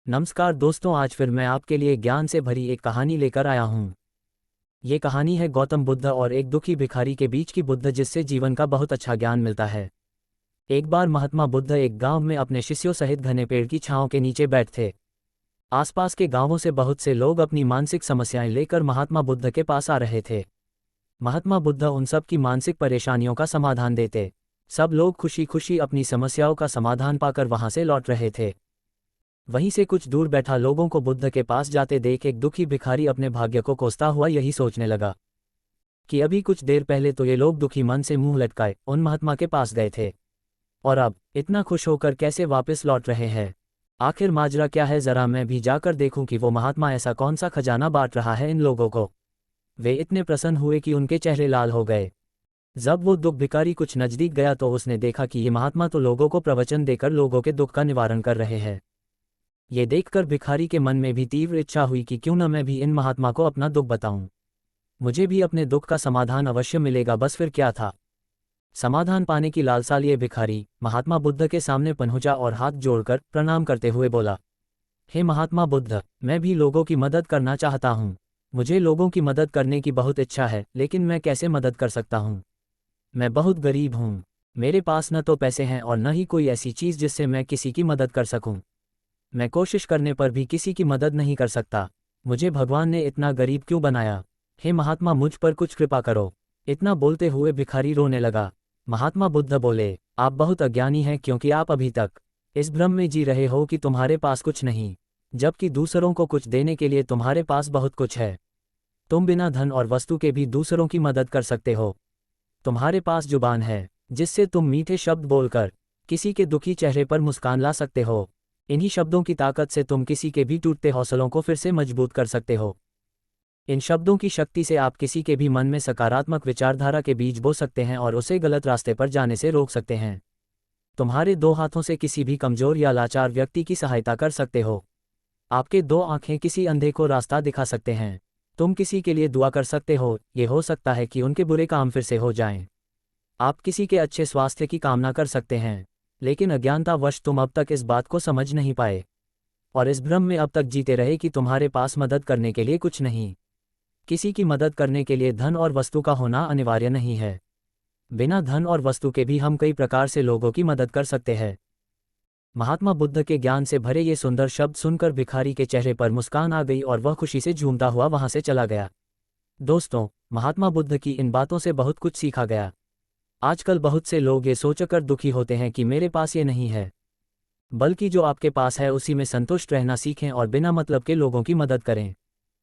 नमस्कार दोस्तों, आज फिर मैं आपके लिए ज्ञान से भरी एक कहानी लेकर आया हूँ। ये कहानी है गौतम बुद्ध और एक दुखी भिखारी के बीच की बुद्ध जिससे जीवन का बहुत अच्छा ज्ञान मिलता है। एक बार महात्मा बुद्ध एक गांव में अपने शिष्यों सहित घने पेड़ की छांव के नीचे बैठे थे। आसपास के गांवों से बहुत से लोग अपनी मानसिक समस्याएं लेकर महात्मा बुद्ध के पास आ रहे थे। महात्मा बुद्ध उन सब की मानसिक परेशानियों का समाधान देते। सब लोग खुशी खुशी अपनी समस्याओं का समाधान पाकर वहां से लौट रहे थे। वहीं से कुछ दूर बैठा लोगों को बुद्ध के पास जाते देख एक दुखी भिखारी अपने भाग्य को कोसता हुआ यही सोचने लगा कि अभी कुछ देर पहले तो ये लोग दुखी मन से मुंह लटकाए उन महात्मा के पास गए थे, और अब इतना खुश होकर कैसे वापस लौट रहे हैं। आखिर माजरा क्या है, जरा मैं भी जाकर देखूं कि वो महात्मा ऐसा कौन सा खजाना बांट रहा है इन लोगों को। वे इतने प्रसन्न हुए कि उनके चेहरे लाल हो गए। जब वो दुख भिखारी कुछ नजदीक गया तो उसने देखा कि ये महात्मा तो लोगों को प्रवचन देकर लोगों के दुख का निवारण कर रहे हैं। ये देखकर भिखारी के मन में भी तीव्र इच्छा हुई कि क्यों न मैं भी इन महात्मा को अपना दुख बताऊं। मुझे भी अपने दुख का समाधान अवश्य मिलेगा, बस फिर क्या था। समाधान पाने की लालसा लिए भिखारी महात्मा बुद्ध के सामने पहुंचा और हाथ जोड़कर प्रणाम करते हुए बोला, हे महात्मा बुद्ध, मैं भी लोगों की मदद करना चाहता हूँ। मुझे लोगों की मदद करने की बहुत इच्छा है, लेकिन मैं कैसे मदद कर सकता हूँ। मैं बहुत गरीब हूँ। मेरे पास न तो पैसे हैं और न ही कोई ऐसी चीज़ जिससे मैं किसी की मदद कर सकूँ। मैं कोशिश करने पर भी किसी की मदद नहीं कर सकता। मुझे भगवान ने इतना गरीब क्यों बनाया। हे महात्मा, मुझ पर कुछ कृपा करो। इतना बोलते हुए भिखारी रोने लगा। महात्मा बुद्ध बोले, आप बहुत अज्ञानी हैं क्योंकि आप अभी तक इस भ्रम में जी रहे हो कि तुम्हारे पास कुछ नहीं, जबकि दूसरों को कुछ देने के लिए तुम्हारे पास बहुत कुछ है। तुम बिना धन और वस्तु के भी दूसरों की मदद कर सकते हो। तुम्हारे पास जुबान है जिससे तुम मीठे शब्द बोलकर किसी के दुखी चेहरे पर मुस्कान ला सकते हो। इन्हीं शब्दों की ताकत से तुम किसी के भी टूटते हौसलों को फिर से मजबूत कर सकते हो। इन शब्दों की शक्ति से आप किसी के भी मन में सकारात्मक विचारधारा के बीज बो सकते हैं और उसे गलत रास्ते पर जाने से रोक सकते हैं। तुम्हारे दो हाथों से किसी भी कमजोर या लाचार व्यक्ति की सहायता कर सकते हो। आपके दो आंखें किसी अंधे को रास्ता दिखा सकते हैं। तुम किसी के लिए दुआ कर सकते हो, ये हो सकता है कि उनके बुरे काम फिर से हो जाएं। आप किसी के अच्छे स्वास्थ्य की कामना कर सकते हैं, लेकिन अज्ञानतावश तुम अब तक इस बात को समझ नहीं पाए और इस भ्रम में अब तक जीते रहे कि तुम्हारे पास मदद करने के लिए कुछ नहीं। किसी की मदद करने के लिए धन और वस्तु का होना अनिवार्य नहीं है। बिना धन और वस्तु के भी हम कई प्रकार से लोगों की मदद कर सकते हैं। महात्मा बुद्ध के ज्ञान से भरे ये सुंदर शब्द सुनकर भिखारी के चेहरे पर मुस्कान आ गई और वह खुशी से झूमता हुआ वहां से चला गया। दोस्तों, महात्मा बुद्ध की इन बातों से बहुत कुछ सीखा गया। आजकल बहुत से लोग ये सोचकर दुखी होते हैं कि मेरे पास ये नहीं है, बल्कि जो आपके पास है उसी में संतुष्ट रहना सीखें और बिना मतलब के लोगों की मदद करें।